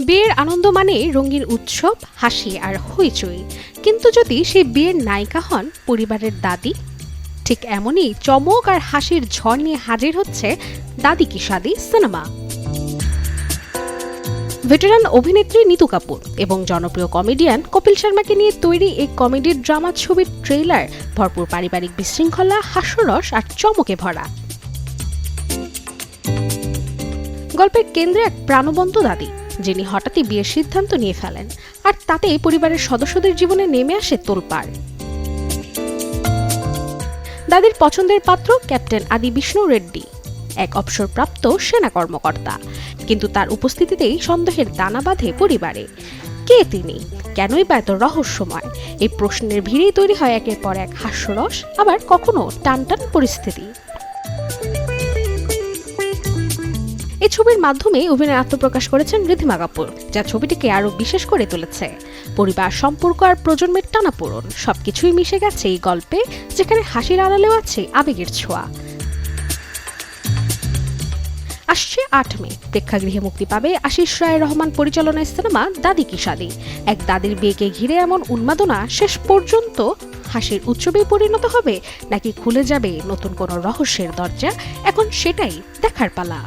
বিয়ের আনন্দ মানে রঙিন উৎসব, হাসি আর হইচই। কিন্তু যদি সেই বিয়ের নায়িকা হন পরিবারের দাদি, ঠিক এমনই চমক আর হাসির ঝড় নিয়ে হাজির হচ্ছে দাদি কি শাদি সিনেমা। ভেটেরান অভিনেত্রী নিতু কাপুর এবং জনপ্রিয় কমেডিয়ান কপিল শর্মাকে নিয়ে তৈরি এই কমেডি ড্রামা ছবির ট্রেইলার ভরপুর পারিবারিক বিশৃঙ্খলা, হাস্যরস আর চমকে ভরা। গল্পের কেন্দ্রে এক প্রাণবন্ত দাদি, যিনি হঠাৎই বিয়ের সিদ্ধান্ত নিয়ে ফেলেন, আর তাতে পরিবারের সদস্যদের জীবনে নেমে আসে তোলপাড়। দাদির পছন্দের পাত্র ক্যাপ্টেন আদি বিষ্ণু রেড্ডি, এক অবসরপ্রাপ্ত সেনা কর্মকর্তা। কিন্তু তার উপস্থিতিতেই সন্দেহের দানা বাঁধে পরিবারে। কে তিনি, কেনই বা এত রহস্যময়? এই প্রশ্নের ভিড়েই তৈরি হয় একের পর এক হাস্যরস, আবার কখনো টানটান পরিস্থিতি। এই ছবির মাধ্যমে অভিনয়ে আত্মপ্রকাশ করেছেন ঋদ্ধিমা কাপুর, যা ছবিটিকে আরো বিশেষ করে তুলেছে। পরিবার, সম্পর্ক আর প্রজন্মের টানাপোড়েন সবকিছুই মিশে গেছে এই গল্পে, যেখানে হাসির আড়ালেও আছে আবেগের ছোঁয়া। আসছে ৮ মে প্রেক্ষাগৃহে মুক্তি পাবে আশিস রায় রহমান পরিচালনায় সিনেমা দাদি কি শাদি। এক দাদির বিয়েকে ঘিরে এমন উন্মাদনা শেষ পর্যন্ত হাসির উৎসবে পরিণত হবে, নাকি খুলে যাবে নতুন কোনো রহস্যের দরজা? এখন সেটাই দেখার পালা।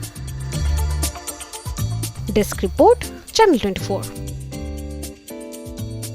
Desk report, channel 24।